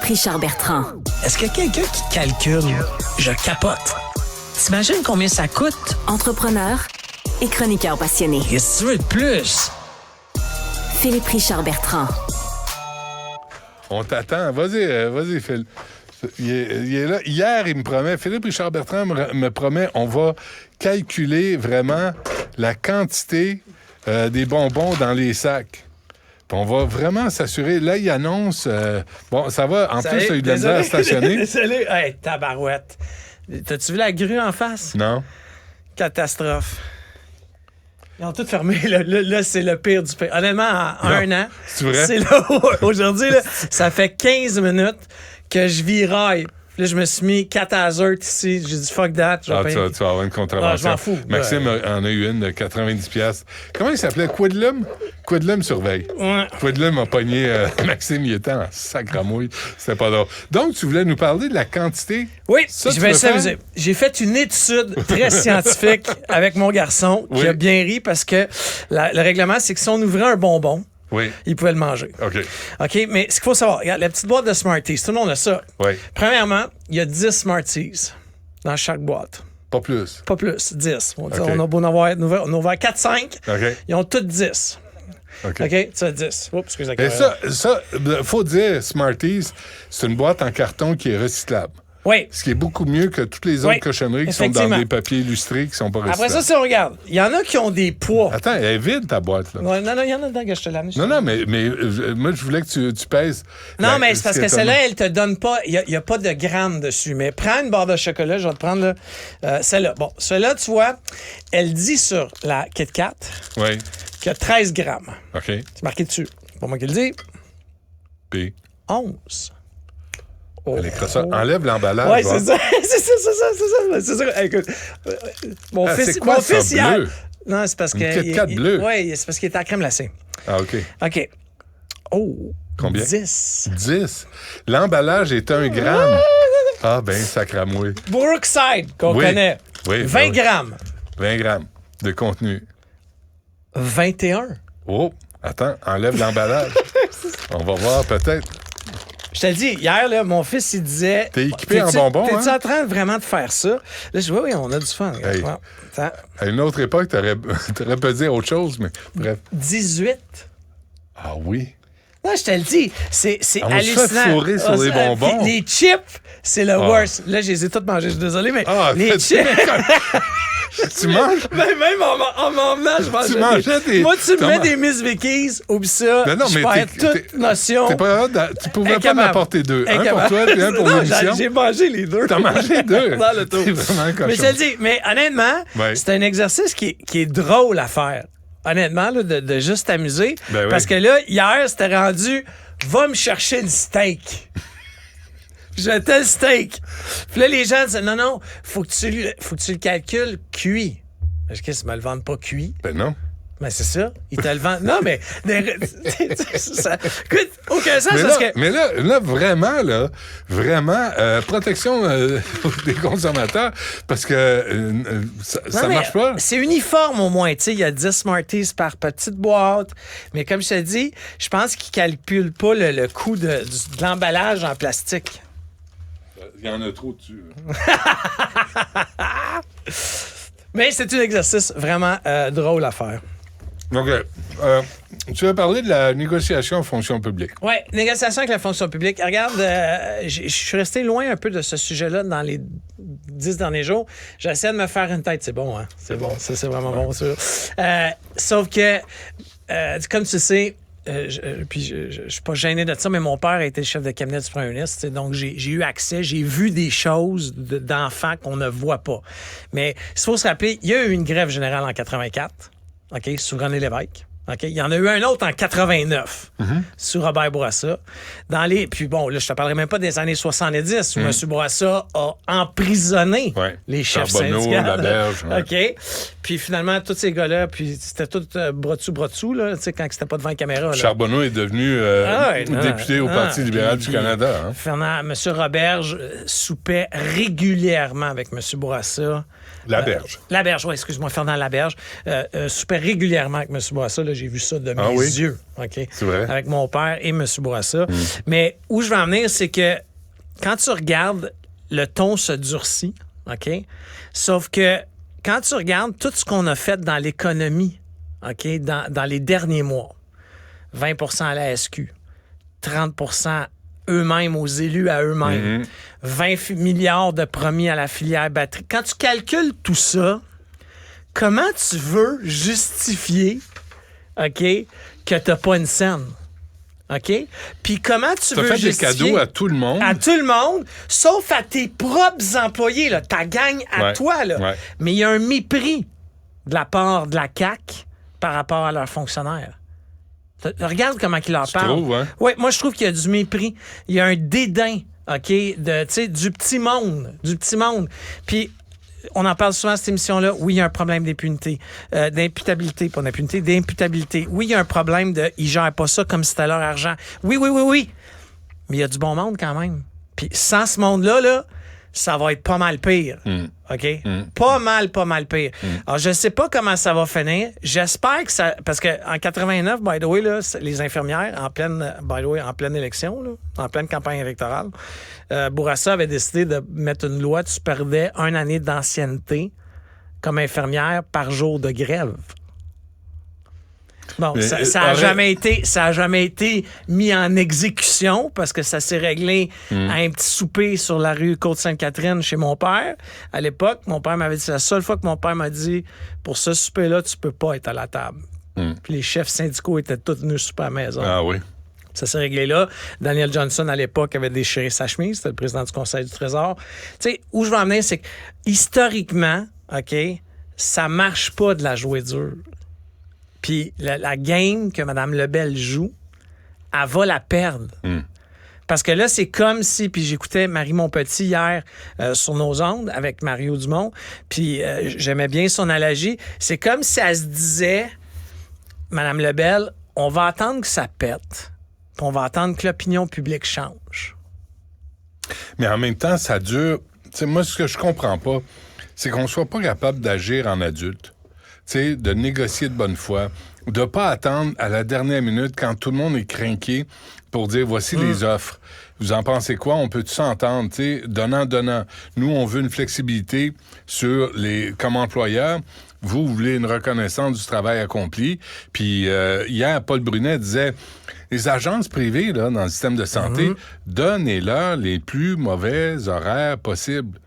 Philippe Richard Bertrand. Est-ce qu'il y a quelqu'un qui calcule? Je capote. T'imagines combien ça coûte? Entrepreneur et chroniqueur passionné. Qu'est-ce que tu veux de plus? Philippe Richard Bertrand. On t'attend. Vas-y, Phil. Il est là. Hier, il me promet, Philippe Richard Bertrand me promet, on va calculer vraiment la quantité des bonbons dans les sacs. Puis on va vraiment s'assurer. Là, il annonce... bon, ça va. En plus, il a eu de la misère à stationner. Désolé. Hey, tabarouette. T'as-tu vu la grue en face? Non. Catastrophe. Ils ont tout fermé. Là, c'est le pire du pire. Honnêtement, en un an, c'est vrai? C'est là aujourd'hui, là, ça fait 15 minutes que je viraille. Là, je me suis mis 4 hazards ici. J'ai dit fuck that. Tu vas avoir une contravention. Je m'en fous. Maxime en a eu une de 90$. Comment il s'appelait? Quidlum? Quidlum surveille. Ouais. Quidlum a pogné Maxime, il était en sacramouille. C'était pas drôle. Donc, tu voulais nous parler de la quantité? Oui, ça, je vais s'amuser. J'ai fait une étude très scientifique avec mon garçon qui a bien ri parce que le règlement, c'est que si on ouvrait un bonbon, il pouvait le manger. OK, mais ce qu'il faut savoir, regarde, la petite boîte de Smarties, tout le monde a ça. Oui. Premièrement, il y a 10 Smarties dans chaque boîte. Pas plus. Pas plus, 10. On a beau en avoir, on a ouvert 4-5. Ils ont toutes 10. OK, tu as 10. Oups, excusez-moi. Et ça, faut dire, Smarties, c'est une boîte en carton qui est recyclable. Oui. Ce qui est beaucoup mieux que toutes les autres cochonneries qui sont dans des papiers illustrés qui sont pas recyclables. Après ça, si on regarde, il y en a qui ont des poids. Attends, elle est vide, ta boîte, là. Non, il y en a dedans que je te l'amène. Non, mais moi, je voulais que tu pèses. Non, mais c'est parce que celle-là, elle te donne pas... Il n'y a pas de grammes dessus. Mais prends une barre de chocolat, je vais te prendre là, celle-là. Bon, celle-là, tu vois, elle dit sur la Kit Kat qu'il y a 13 grammes. OK. C'est marqué dessus. C'est pas moi qui le dis. Puis? 11. Enlève l'emballage. Oui, c'est ça. C'est ça. Écoute, mon fils, hier... Non, c'est parce que... Une Kit Kat bleue. Oui, c'est parce qu'il était à crème glacée. Ah, OK. OK. Oh. Combien? 10. 10. L'emballage est 1 gramme. Ah, ben, sacramouille. Brookside, qu'on connaît. Oui. 20 grammes. 20 grammes de contenu. 21. Oh, attends, enlève l'emballage. On va voir peut-être. Je te le dis, hier, là, mon fils, il disait... T'es équipé en bonbons, T'es-tu en train vraiment de faire ça? Là, je dis, oui, on a du fun. Hey. À une autre époque, t'aurais pu dire autre chose, mais bref. 18. Ah oui? Non, je te le dis, c'est on hallucinant. se fait fourrer sur les bonbons. Les chips, c'est le worst. Là, je les ai toutes mangés, je suis désolé, mais les chips... Tu manges? Même en m'emmenant, je mangeais. Tu mangeais des... Moi, tu me mets des Miss Vickies, oublie ça, non, je mais perds toute notion. Tu pouvais pas m'apporter 2. Un pour toi et un pour l'émission. J'ai mangé les 2. T'as mangé 2? Dans le tour. C'est vraiment cochon. Mais je te le dis, mais honnêtement, c'est un exercice qui est drôle à faire. Honnêtement, là, de juste t'amuser. Parce que là, hier, c'était rendu, va me chercher une steak. J'étais le steak. Puis là, les gens disaient, non, faut que tu le calcules cuit. Est-ce qu'ils me le vendent pas cuit? Ben non. Ben c'est ça. Ils te le vendent. Non, mais... ça, écoute, aucun sens parce que... Mais là, vraiment, protection des consommateurs, parce que ça marche pas. C'est uniforme au moins. Tu sais, il y a 10 Smarties par petite boîte. Mais comme je te dis, je pense qu'ils calculent pas le coût de l'emballage en plastique. Il y en a trop dessus. Mais c'est un exercice vraiment drôle à faire. Donc, tu veux parler de la négociation en fonction publique. Oui, négociation avec la fonction publique. Regarde, je suis resté loin un peu de ce sujet-là dans les 10 derniers jours. J'essaie de me faire une tête. C'est bon, hein? C'est bon. Ça, c'est vraiment bon, sûr. Sauf que, comme tu sais, je suis pas gêné de ça, mais mon père a été le chef de cabinet du premier ministre, donc j'ai eu accès, j'ai vu des choses d'enfants qu'on ne voit pas. Mais il faut se rappeler, il y a eu une grève générale en 84, OK, sous René Lévesque. OK? Il y en a eu un autre en 89 sous Robert Bourassa. Puis bon, là, je te parlerai même pas des années 70 où M. Bourassa a emprisonné les chefs syndicaux. Laberge. OK? Puis finalement, tous ces gars-là, puis c'était tout bras dessous, là, tu sais, quand c'était pas devant la caméra. Là. Charbonneau est devenu député au Parti libéral du Canada. M. Roberge soupait régulièrement avec M. Bourassa. Laberge. Laberge, oui, excuse-moi, Fernand Laberge. Soupait régulièrement avec M. Bourassa. Là, là, j'ai vu ça de mes oui? yeux. OK? C'est vrai. Avec mon père et M. Bourassa. Mais où je veux en venir, c'est que quand tu regardes, le ton se durcit. OK? Sauf que quand tu regardes tout ce qu'on a fait dans l'économie, OK, dans les derniers mois, 20 à la SQ, 30 eux-mêmes, aux élus à eux-mêmes, 20 milliards de promis à la filière batterie. Quand tu calcules tout ça, comment tu veux justifier, OK, que t'as pas une scène? OK? Puis comment tu veux fait justifier... des cadeaux à tout le monde. À tout le monde, sauf à tes propres employés, là, ta gang à toi. Là. Ouais. Mais il y a un mépris de la part de la CAQ par rapport à leurs fonctionnaires. Regarde comment ils leur parlent. trouves, hein? Oui, moi, je trouve qu'il y a du mépris. Il y a un dédain, OK, du petit monde. Du petit monde. Puis, on en parle souvent à cette émission-là. Oui, il y a un problème d'impunité. D'imputabilité, pas d'impunité, d'imputabilité. Oui, il y a un problème de... Ils gèrent pas ça comme si c'était leur argent. Oui. Mais il y a du bon monde quand même. Puis sans ce monde-là, là, ça va être pas mal pire. OK? Pas mal pire. Alors, je sais pas comment ça va finir. J'espère que ça... Parce qu'en 89, by the way, là, les infirmières, en pleine élection, là, en pleine campagne électorale, Bourassa avait décidé de mettre une loi, tu perdais 1 année d'ancienneté comme infirmière par jour de grève. Bon, Mais, ça a jamais été mis en exécution parce que ça s'est réglé à un petit souper sur la rue Côte-Sainte-Catherine chez mon père. À l'époque, mon père m'avait dit, c'est la seule fois que mon père m'a dit, pour ce souper-là, tu peux pas être à la table. Puis les chefs syndicaux étaient tous venus souper à la maison. Ah oui. Ça s'est réglé là. Daniel Johnson, à l'époque, avait déchiré sa chemise. C'était le président du Conseil du Trésor. Tu sais, où je veux en venir, c'est que historiquement, OK, ça marche pas de la jouer dure. Puis la game que Mme Lebel joue, elle va la perdre. Parce que là, c'est comme si... Puis j'écoutais Marie Montpetit hier sur nos ondes avec Mario Dumont, puis j'aimais bien son analogie. C'est comme si elle se disait, Mme Lebel, on va attendre que ça pète, puis on va attendre que l'opinion publique change. Mais en même temps, ça dure... Tu sais, moi, ce que je comprends pas, c'est qu'on soit pas capable d'agir en adulte. Tu sais, de négocier de bonne foi, de pas attendre à la dernière minute quand tout le monde est crinqué pour dire voici les offres. Vous en pensez quoi? On peut-tu s'entendre? Tu sais, donnant. Nous, on veut une flexibilité sur les comme employeur. Vous voulez une reconnaissance du travail accompli. Puis hier, Paul Brunet disait les agences privées là, dans le système de santé, donnez-leur les plus mauvais horaires possibles.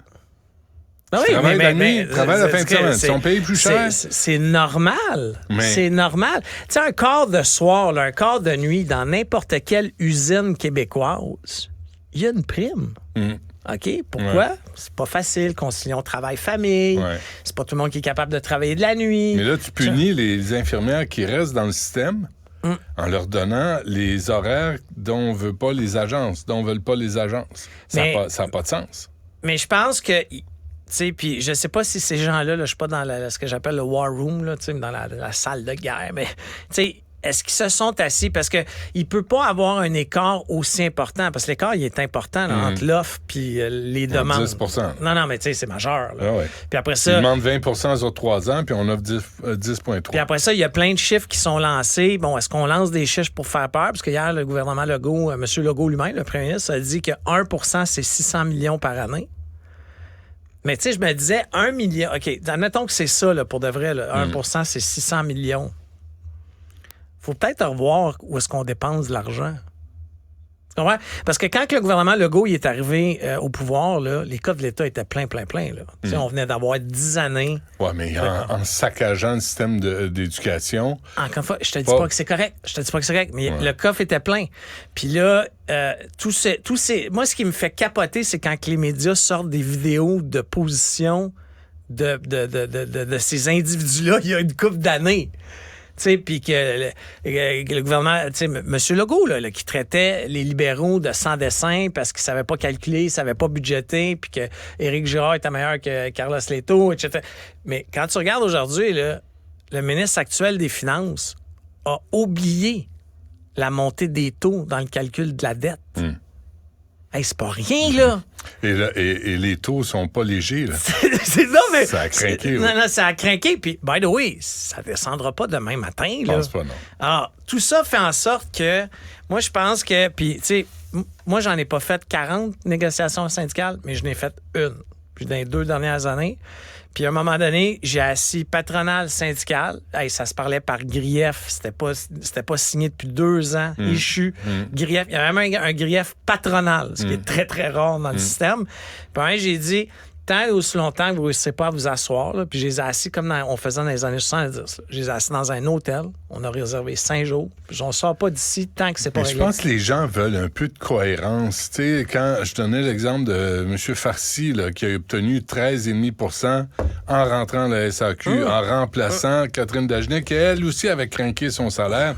Ah oui, travaille la nuit, travaille la fin de semaine. Ils sont payés plus cher. C'est normal. Mais... C'est normal. Tu sais, un quart de soir, là, un quart de nuit dans n'importe quelle usine québécoise, il y a une prime. OK? Pourquoi? Ouais. C'est pas facile, concilier travail-famille. Ouais. C'est pas tout le monde qui est capable de travailler de la nuit. Mais là, tu punis les infirmières qui restent dans le système en leur donnant les horaires dont veut pas les agences, dont veulent pas les agences. Ça n'a pas de sens. Mais je pense que... Tu sais, puis je sais pas si ces gens-là, je suis pas dans ce que j'appelle le war room, là, dans la salle de guerre, mais tu sais, est-ce qu'ils se sont assis? Parce que il peut pas avoir un écart aussi important, parce que l'écart, il est important là, entre l'offre puis les demandes. 10%. Non, mais tu sais, c'est majeur. Là. Ah ouais. Puis après Ils ça... demandent 20 aux autres 3 ans, puis on offre 10,3. Puis après ça, il y a plein de chiffres qui sont lancés. Bon, est-ce qu'on lance des chiffres pour faire peur? Parce que hier, le gouvernement Legault, M. Legault lui-même, le premier ministre, a dit que 1 c'est 600 millions par année. Mais tu sais, je me disais, 1 million... OK, admettons que c'est ça, là, pour de vrai. Là, 1 c'est 600 millions. Faut peut-être revoir où est-ce qu'on dépense de l'argent. Tu comprends? Parce que quand le gouvernement Legault il est arrivé au pouvoir, là, les coffres de l'État étaient plein. Là. Tu sais, on venait d'avoir 10 années. Oui, mais en saccageant le système d'éducation... Encore une fois, je te dis pas que c'est correct. Mais le coffre était plein. Puis là, moi, ce qui me fait capoter, c'est quand les médias sortent des vidéos de position de ces individus-là il y a une couple d'années. Tu sais, puis que le gouvernement, tu sais, M. Legault, là, qui traitait les libéraux de sans dessin parce qu'ils ne savaient pas calculer, ils ne savaient pas budgéter, puis que Éric Girard était meilleur que Carlos Leto, etc. Mais quand tu regardes aujourd'hui, là, le ministre actuel des Finances a oublié la montée des taux dans le calcul de la dette. Hey, c'est pas rien, là. Et les taux sont pas légers, là. Non, mais... Ça a craqué, Non, ça a craqué. Puis, by the way, ça descendra pas demain matin, là. Je pense pas, non. Alors, tout ça fait en sorte que... Moi, je pense que... Puis, tu sais, moi, j'en ai pas fait 40 négociations syndicales, mais je n'ai fait une. Puis, dans les 2 dernières années... Puis à un moment donné, j'ai assis patronal syndical. Hey, ça se parlait par grief. C'était pas signé depuis 2 ans. Échu. Grief. Il y avait même un grief patronal, ce qui est très, très rare dans le système. Puis j'ai dit, tant et aussi longtemps que vous ne réussissez pas à vous asseoir, là, puis je les ai assis comme on faisait dans les années 70. Là. Je les ai assis dans un hôtel. On a réservé 5 jours. Puis on ne sort pas d'ici tant que c'est pas réglé. Je pense que les gens veulent un peu de cohérence. Tu sais, quand je donnais l'exemple de M. Farcy, là, qui a obtenu 13,5 en rentrant à la SAQ, en remplaçant Catherine Dagenet, qui, elle aussi, avait craqué son salaire.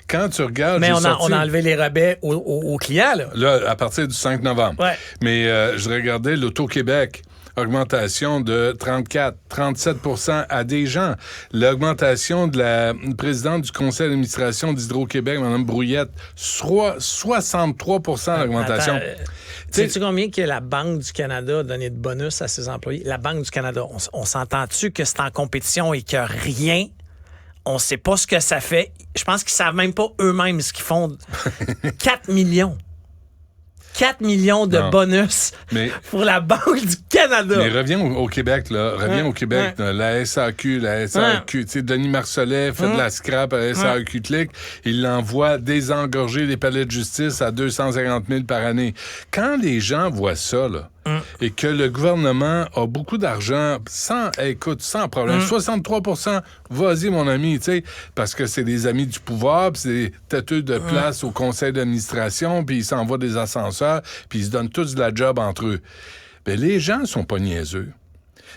Quand tu regardes... Mais on a enlevé les rabais aux clients, là. Là, à partir du 5 novembre. Ouais. Mais je regardais l'Auto-Québec. Augmentation de 37% à des gens. L'augmentation de la présidente du conseil d'administration d'Hydro-Québec, Mme Brouillette, 63% d'augmentation. Sais-tu combien que la Banque du Canada a donné de bonus à ses employés? La Banque du Canada, on s'entend-tu que c'est en compétition et que rien... On sait pas ce que ça fait. Je pense qu'ils savent même pas eux-mêmes ce qu'ils font. 4 millions. 4 millions de bonus pour la Banque du Canada. Mais reviens au Québec, là. Reviens au Québec. La SAQ. Tu sais, Denis Marcellet fait de la scrap à la SAQ Click. Il l'envoie désengorger les palais de justice à 250 000 par année. Quand les gens voient ça, là, et que le gouvernement a beaucoup d'argent, sans problème. 63%, vas-y, mon ami, tu sais, parce que c'est des amis du pouvoir, puis c'est des têteux de place au conseil d'administration, puis ils s'envoient des ascenseurs, puis ils se donnent tous de la job entre eux. Bien, les gens sont pas niaiseux.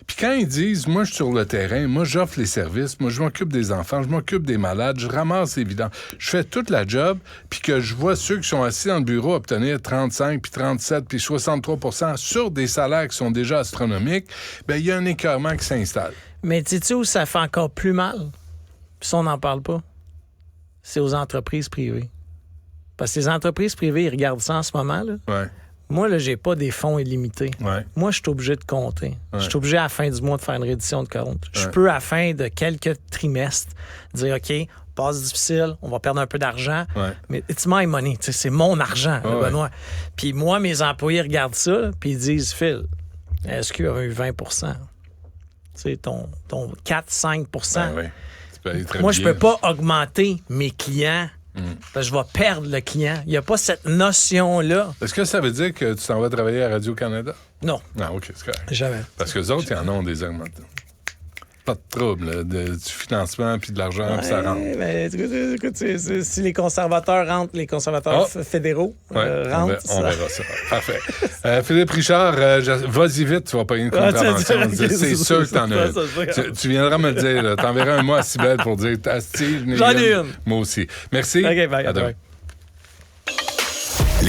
Puis quand ils disent, moi, je suis sur le terrain, moi, j'offre les services, moi, je m'occupe des enfants, je m'occupe des malades, je ramasse les vidanges, je fais toute la job, puis que je vois ceux qui sont assis dans le bureau obtenir 35, puis 37, puis 63% sur des salaires qui sont déjà astronomiques, bien, il y a un écœurement qui s'installe. Mais sais-tu où ça fait encore plus mal? Puis ça, on n'en parle pas. C'est aux entreprises privées. Parce que les entreprises privées, ils regardent ça en ce moment, là. Ouais. Moi, là, j'ai pas des fonds illimités. Ouais. Moi, je suis obligé de compter. Ouais. Je suis obligé à la fin du mois de faire une reddition de compte. Je Ouais. peux, à la fin de quelques trimestres, dire, OK, passe difficile, on va perdre un peu d'argent, Ouais. mais it's my money. Tu sais, c'est mon argent, là, Benoît. Puis moi, mes employés regardent ça, puis ils disent, Phil, SQ a eu 20 tu sais, ton 4-5 Ouais. Tu peux aller très Moi, je bien. peux pas augmenter mes clients. Parce que je vais perdre le client. Il n'y a pas cette notion-là. Est-ce que ça veut dire que tu t'en vas travailler à Radio-Canada? Non, Non, OK, c'est correct. jamais. Parce que les autres, ils en ont des augmentations. Pas de trouble, là, du financement puis de l'argent, puis ça rentre. Mais, écoute, si les conservateurs rentrent, les conservateurs fédéraux rentrent. On verra ça. Parfait. Philippe Richard, vas-y vite, tu vas payer une contravention. C'est sûr que t'en as une. Tu viendras me le dire. T'enverras un mot à Cybèle pour dire Steve, J'en ai une. Moi aussi. Merci. OK, bye. À demain.